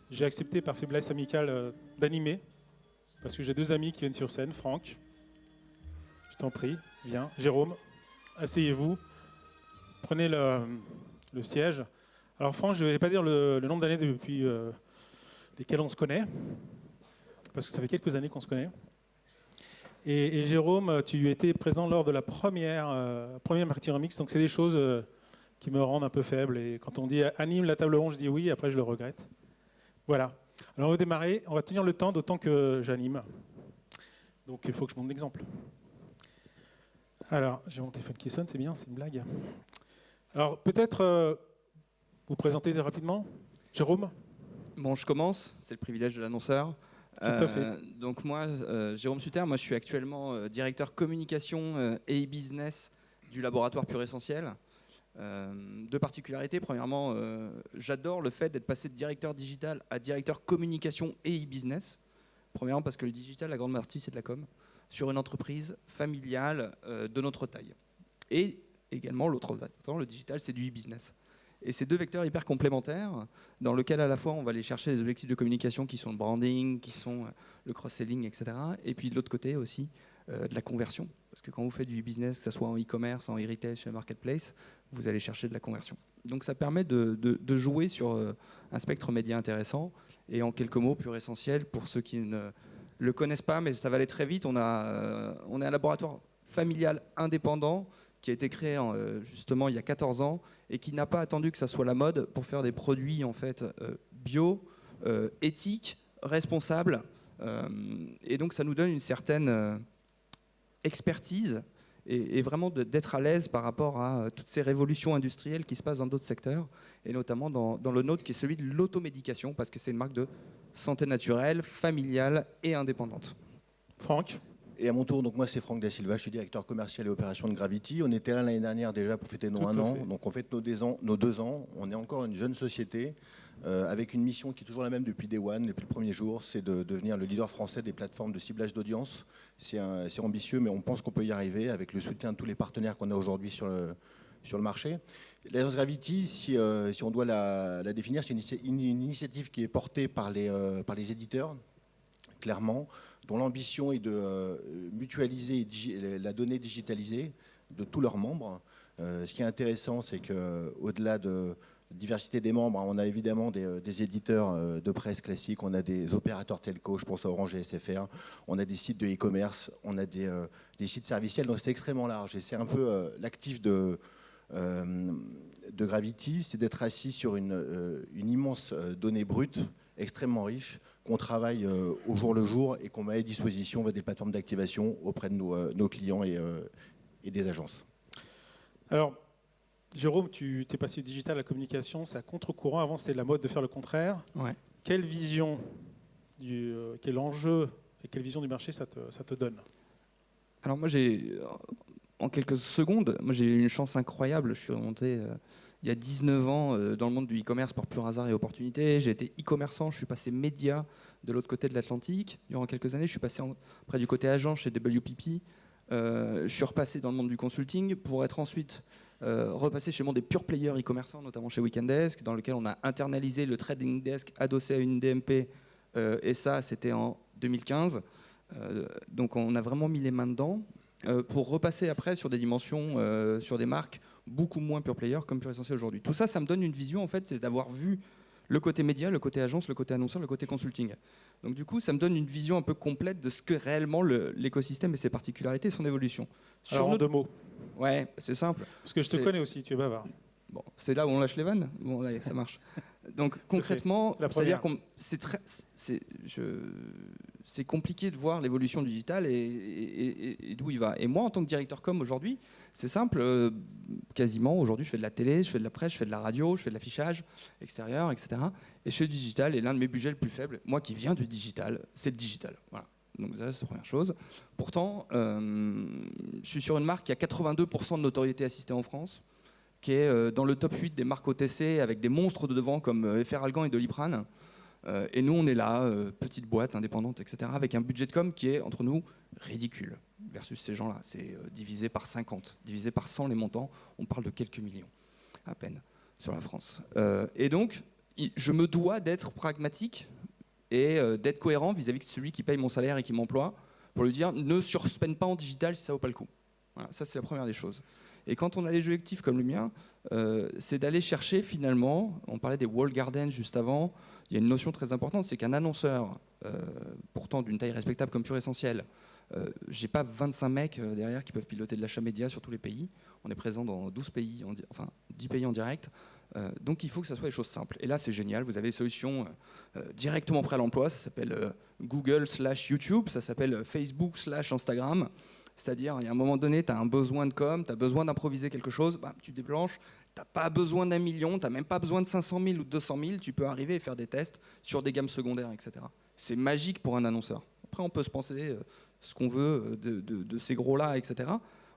J'ai accepté par faiblesse amicale d'animer, parce que j'ai deux amis qui viennent sur scène. Franck, je t'en prie, viens. Jérôme, asseyez-vous, prenez le siège. Alors Franck, je ne vais pas dire le nombre d'années depuis lesquelles on se connaît, parce que ça fait quelques années qu'on se connaît. Et Jérôme, tu étais présent lors de la première Marketing Remix, donc c'est des choses qui me rendent un peu faible. Et quand on dit anime la table ronde, je dis oui, après je le regrette. Voilà. Alors on va démarrer, on va tenir le temps d'autant que j'anime. Donc il faut que je montre l'exemple. Alors, j'ai mon téléphone qui sonne, c'est bien, c'est une blague. Alors peut-être vous présenter rapidement, Jérôme. Bon, je commence, c'est le privilège de l'annonceur. Tout à fait. Donc moi, Jérôme Sutter, moi je suis actuellement directeur communication et e-business du laboratoire Pur Essentiel. Deux particularités. Premièrement, j'adore le fait d'être passé de directeur digital à directeur communication et e-business. Premièrement parce que le digital, la grande partie, c'est de la com, sur une entreprise familiale de notre taille. Et également, l'autre vecteur, le digital, c'est du e-business. Et ces deux vecteurs hyper complémentaires, dans lesquels à la fois on va aller chercher les objectifs de communication qui sont le branding, qui sont le cross-selling, etc. Et puis de l'autre côté aussi, de la conversion. Parce que quand vous faites du e-business, que ce soit en e-commerce, en e-retail, sur la marketplace, vous allez chercher de la conversion. Donc ça permet de jouer sur un spectre média intéressant. Et en quelques mots, Pur Essentiel, pour ceux qui ne le connaissent pas, mais ça va aller très vite, on est un laboratoire familial indépendant qui a été créé justement il y a 14 ans et qui n'a pas attendu que ça soit la mode pour faire des produits en fait bio, éthiques, responsables. Et donc ça nous donne une certaine expertise et vraiment d'être à l'aise par rapport à toutes ces révolutions industrielles qui se passent dans d'autres secteurs, et notamment dans le nôtre qui est celui de l'automédication, parce que c'est une marque de santé naturelle, familiale et indépendante. Franck. Et à mon tour, donc moi c'est Franck Da Silva, je suis directeur commercial et opération de Gravity. On était là l'année dernière déjà pour fêter nos 1 an, donc on fête nos 2 ans. On est encore une jeune société avec une mission qui est toujours la même depuis Day One, depuis le premier jour, c'est de devenir le leader français des plateformes de ciblage d'audience. C'est ambitieux, mais on pense qu'on peut y arriver avec le soutien de tous les partenaires qu'on a aujourd'hui sur le marché. L'Agence Gravity, si on doit la définir, c'est une initiative qui est portée par les éditeurs, clairement, dont l'ambition est de mutualiser la donnée digitalisée de tous leurs membres. Ce qui est intéressant, c'est qu'au-delà de diversité des membres, on a évidemment des éditeurs de presse classiques, on a des opérateurs telco, je pense à Orange et SFR, on a des sites de e-commerce, on a des sites serviciels, donc c'est extrêmement large. Et c'est un peu l'actif de Gravity, c'est d'être assis sur une immense donnée brute, extrêmement riche, qu'on travaille au jour le jour et qu'on met à disposition des plateformes d'activation auprès de nos clients et des agences. Alors, Jérôme, tu t'es passé du digital à la communication, c'est à contre-courant. Avant, c'était la mode de faire le contraire. Ouais. Quelle vision, quel enjeu et quelle vision du marché ça te donne? Alors moi, en quelques secondes, moi j'ai eu une chance incroyable. Je suis remonté il y a 19 ans dans le monde du e-commerce par pur hasard et opportunité. J'ai été e-commerçant, je suis passé média de l'autre côté de l'Atlantique. Durant quelques années, je suis passé près du côté agent chez WPP. Je suis repassé dans le monde du consulting pour être ensuite repassé chez le monde des pure players e-commerçants, notamment chez Weekend Desk, dans lequel on a internalisé le trading desk adossé à une DMP. Et ça, c'était en 2015. Donc on a vraiment mis les mains dedans. Pour repasser après sur des dimensions, sur des marques beaucoup moins pure player comme Pur Essentiel aujourd'hui. Tout ça, ça me donne une vision, en fait, c'est d'avoir vu le côté média, le côté agence, le côté annonceur, le côté consulting. Donc du coup, ça me donne une vision un peu complète de ce que réellement l'écosystème et ses particularités et son évolution. Alors en 2 mots. Ouais, c'est simple. Parce que je te connais aussi, tu es bavard. Bon, c'est là où on lâche les vannes. Bon, là, ça marche. Donc concrètement, c'est-à-dire que c'est compliqué de voir l'évolution du digital et d'où il va. Et moi, en tant que directeur com aujourd'hui, c'est simple. Quasiment aujourd'hui, je fais de la télé, je fais de la presse, je fais de la radio, je fais de l'affichage extérieur, etc. Et je fais du digital. Et l'un de mes budgets le plus faible, moi qui viens du digital, c'est le digital. Voilà. Donc ça, c'est la première chose. Pourtant, je suis sur une marque qui a 82% de notoriété assistée en France, qui est dans le top 8 des marques OTC avec des monstres de devant comme Feralgan et Doliprane. Et nous, on est là, petite boîte indépendante, etc., avec un budget de com qui est, entre nous, ridicule versus ces gens-là. C'est divisé par 50, divisé par 100 les montants. On parle de quelques millions, à peine, sur la France. Et donc, je me dois d'être pragmatique et d'être cohérent vis-à-vis de celui qui paye mon salaire et qui m'emploie, pour lui dire ne surspend pas en digital si ça vaut pas le coup. Voilà, ça c'est la première des choses. Et quand on a les jeux actifs comme le mien, c'est d'aller chercher finalement, on parlait des wall gardens juste avant, il y a une notion très importante, c'est qu'un annonceur, pourtant d'une taille respectable comme Pure Essentiel, j'ai pas 25 mecs derrière qui peuvent piloter de l'achat média sur tous les pays. On est présent dans 12 pays, enfin 10 pays en direct. Donc il faut que ça soit des choses simples. Et là c'est génial, vous avez des solutions directement prêtes à l'emploi, ça s'appelle Google/YouTube, ça s'appelle Facebook/Instagram. C'est-à-dire, il y a un moment donné, tu as un besoin de com, tu as besoin d'improviser quelque chose, bah, tu débranches, tu n'as pas besoin d'1 million, tu n'as même pas besoin de 500 000 ou de 200 000, tu peux arriver et faire des tests sur des gammes secondaires, etc. C'est magique pour un annonceur. Après, on peut se penser ce qu'on veut de ces gros-là, etc.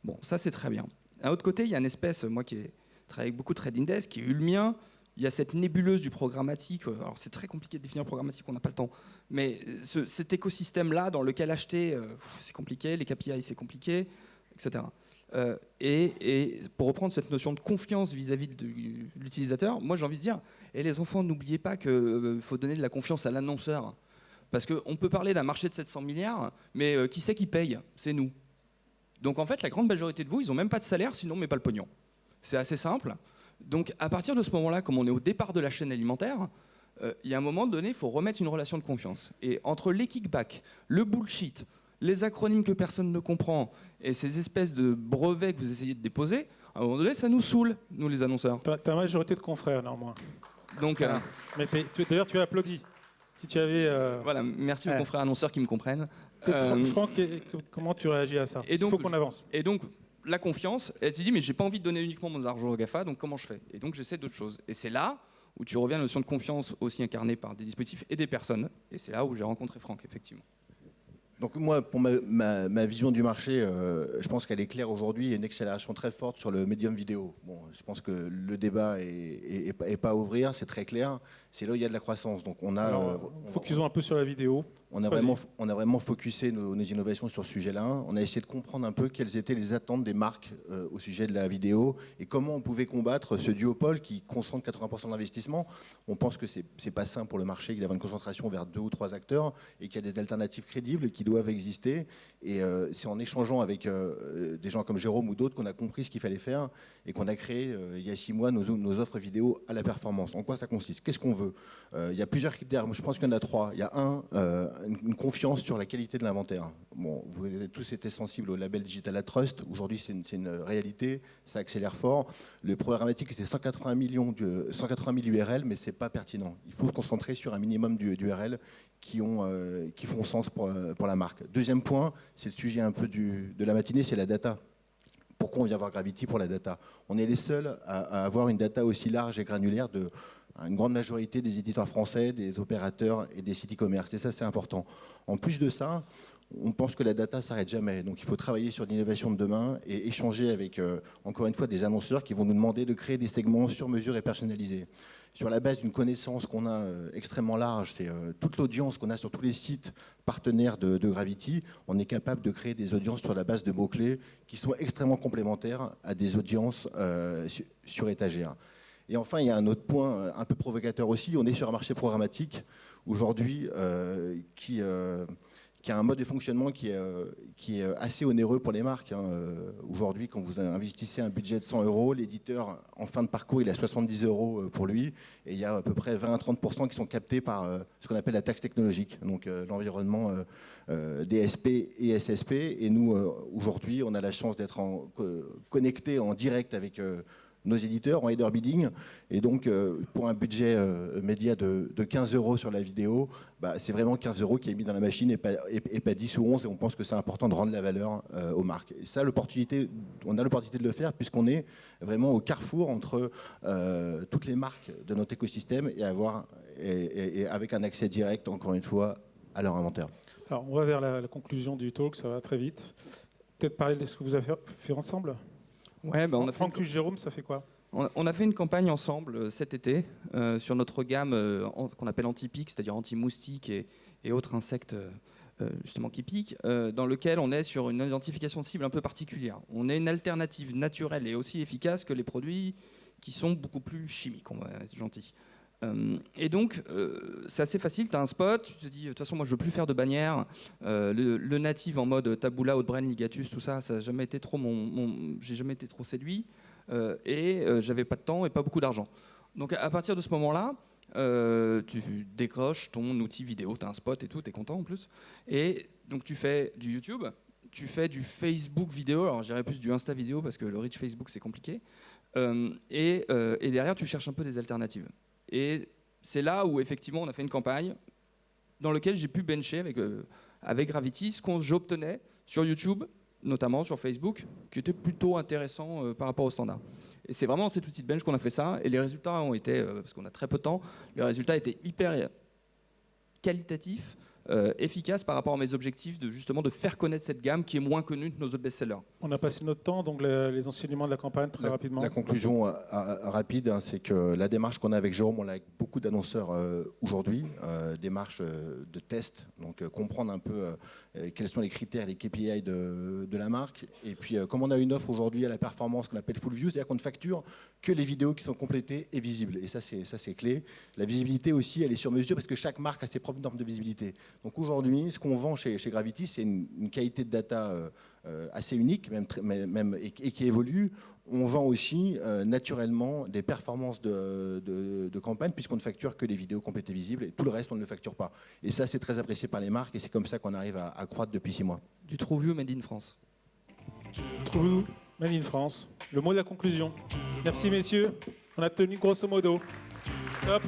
Bon, ça, c'est très bien. D'un autre côté, il y a une espèce, moi qui travaille avec beaucoup de trading desk, qui est eu le mien. Il y a cette nébuleuse du programmatique. Alors, c'est très compliqué de définir le programmatique, on n'a pas le temps. Mais cet écosystème-là, dans lequel acheter, c'est compliqué, les KPI, c'est compliqué, etc. Et pour reprendre cette notion de confiance vis-à-vis de l'utilisateur, moi, j'ai envie de dire, et les enfants, n'oubliez pas qu'il faut donner de la confiance à l'annonceur. Parce qu'on peut parler d'un marché de 700 milliards, mais qui c'est qui paye? C'est nous. Donc, en fait, la grande majorité de vous, ils n'ont même pas de salaire, sinon on ne met pas le pognon. C'est assez simple. Donc, à partir de ce moment-là, comme on est au départ de la chaîne alimentaire, il y a un moment donné, il faut remettre une relation de confiance. Et entre les kickbacks, le bullshit, les acronymes que personne ne comprend et ces espèces de brevets que vous essayez de déposer, à un moment donné, ça nous saoule, nous les annonceurs. Tu as une majorité de confrères, néanmoins. Donc, Mais d'ailleurs, tu as applaudi. Si tu avais. Voilà, merci aux confrères annonceurs qui me comprennent. Franck, comment tu réagis à ça? Il faut qu'on avance. Et donc, la confiance, elle se dit, mais j'ai pas envie de donner uniquement mon argent au GAFA, donc comment je fais? Et donc, j'essaie d'autres choses. Et c'est là où tu reviens à la notion de confiance aussi incarnée par des dispositifs et des personnes. Et c'est là où j'ai rencontré Franck, effectivement. Donc moi, pour ma vision du marché, je pense qu'elle est claire aujourd'hui. Il y a une accélération très forte sur le médium vidéo. Bon, je pense que le débat est pas à ouvrir, c'est très clair. C'est là où il y a de la croissance. Donc on a. Focusons un peu sur la vidéo. On a vraiment focusé nos innovations sur ce sujet-là. On a essayé de comprendre un peu quelles étaient les attentes des marques au sujet de la vidéo et comment on pouvait combattre ce duopole qui concentre 80% de l'investissement. On pense que c'est pas sain pour le marché qu'il y ait une concentration vers 2 ou 3 acteurs et qu'il y a des alternatives crédibles qui doivent exister. Et c'est en échangeant avec des gens comme Jérôme ou d'autres qu'on a compris ce qu'il fallait faire et qu'on a créé il y a 6 mois nos offres vidéo à la performance. En quoi ça consiste? Qu'est-ce qu'on veut? Il y a plusieurs critères. Je pense qu'il y en a 3. Il y a une confiance sur la qualité de l'inventaire. Bon, vous avez tous été sensibles au label Digital at Trust. Aujourd'hui, c'est une réalité. Ça accélère fort. Le programmatique, c'est 180 000 URL, mais c'est pas pertinent. Il faut se concentrer sur un minimum d'URL qui font sens pour la marque. Deuxième point, c'est le sujet un peu de la matinée, c'est la data. Pourquoi on vient voir Gravity? Pour la data. On est les seuls à avoir une data aussi large et granulaire de une grande majorité des éditeurs français, des opérateurs et des sites e-commerce. Et ça, c'est important. En plus de ça, on pense que la data ne s'arrête jamais. Donc il faut travailler sur l'innovation de demain et échanger avec, encore une fois, des annonceurs qui vont nous demander de créer des segments sur mesure et personnalisés. Sur la base d'une connaissance qu'on a extrêmement large, c'est toute l'audience qu'on a sur tous les sites partenaires de Gravity, on est capable de créer des audiences sur la base de mots-clés qui sont extrêmement complémentaires à des audiences sur étagère. Et enfin, il y a un autre point un peu provocateur aussi, on est sur un marché programmatique aujourd'hui qui a un mode de fonctionnement qui est assez onéreux pour les marques. Aujourd'hui, quand vous investissez un budget de 100 €, l'éditeur, en fin de parcours, il a 70 € pour lui, et il y a à peu près 20 à 30% qui sont captés par ce qu'on appelle la taxe technologique, donc l'environnement DSP et SSP. Et nous, aujourd'hui, on a la chance d'être connectés en direct avec nos éditeurs en header bidding, et donc pour un budget média de 15 € sur la vidéo, c'est vraiment 15 € qui est mis dans la machine et pas 10 ou 11, et on pense que c'est important de rendre la valeur aux marques. Et ça, on a l'opportunité de le faire puisqu'on est vraiment au carrefour entre toutes les marques de notre écosystème et avec un accès direct, encore une fois, à leur inventaire. Alors, on va vers la conclusion du talk, ça va très vite. Peut-être parler de ce que vous avez fait ensemble. Ouais, on a Franck plus Jérôme, ça fait quoi? On a fait une campagne ensemble cet été sur notre gamme qu'on appelle anti-pique, c'est-à-dire anti-moustique et autres insectes justement qui piquent, dans lequel on est sur une identification de cible un peu particulière. On est une alternative naturelle et aussi efficace que les produits qui sont beaucoup plus chimiques, on va être gentil. Et donc, c'est assez facile, tu as un spot, tu te dis, de toute façon, moi, je veux plus faire de bannières. Le native en mode Taboola, Outbrain, Ligatus, tout ça, ça n'a jamais été trop j'ai jamais été trop séduit. J'avais pas de temps et pas beaucoup d'argent. Donc, à partir de ce moment-là, tu décroches ton outil vidéo, tu as un spot et tout, tu es content en plus. Et donc, tu fais du YouTube, tu fais du Facebook vidéo, alors j'irais plus du Insta vidéo parce que le reach Facebook, c'est compliqué. Et derrière, tu cherches un peu des alternatives. Et c'est là où, effectivement, on a fait une campagne dans laquelle j'ai pu bencher avec Gravity ce que j'obtenais sur YouTube, notamment sur Facebook, qui était plutôt intéressant par rapport au standard. Et c'est vraiment cet outil de bench qu'on a fait ça. Et les résultats ont été, parce qu'on a très peu de temps, les résultats étaient hyper qualitatifs, efficaces par rapport à mes objectifs justement de faire connaître cette gamme qui est moins connue de nos autres best-sellers. On a passé notre temps, donc les enseignements de la campagne très rapidement. La conclusion rapide, hein, c'est que la démarche qu'on a avec Jérôme, on l'a avec beaucoup d'annonceurs aujourd'hui, démarche de test, donc comprendre un peu quels sont les critères, les KPI de la marque. Et puis comme on a une offre aujourd'hui à la performance qu'on appelle full view, c'est-à-dire qu'on ne facture que les vidéos qui sont complétées et visibles. Et ça c'est clé. La visibilité aussi, elle est sur mesure parce que chaque marque a ses propres normes de visibilité. Donc aujourd'hui, ce qu'on vend chez Gravity, c'est une qualité de data assez unique, et qui évolue. On vend aussi naturellement des performances de campagne, puisqu'on ne facture que les vidéos complétées visibles, et tout le reste, on ne le facture pas. Et ça, c'est très apprécié par les marques, et c'est comme ça qu'on arrive à croître depuis 6 mois. Du TrueView Made in France. TrueView Made in France. Le mot de la conclusion. Merci, messieurs. On a tenu grosso modo. Top.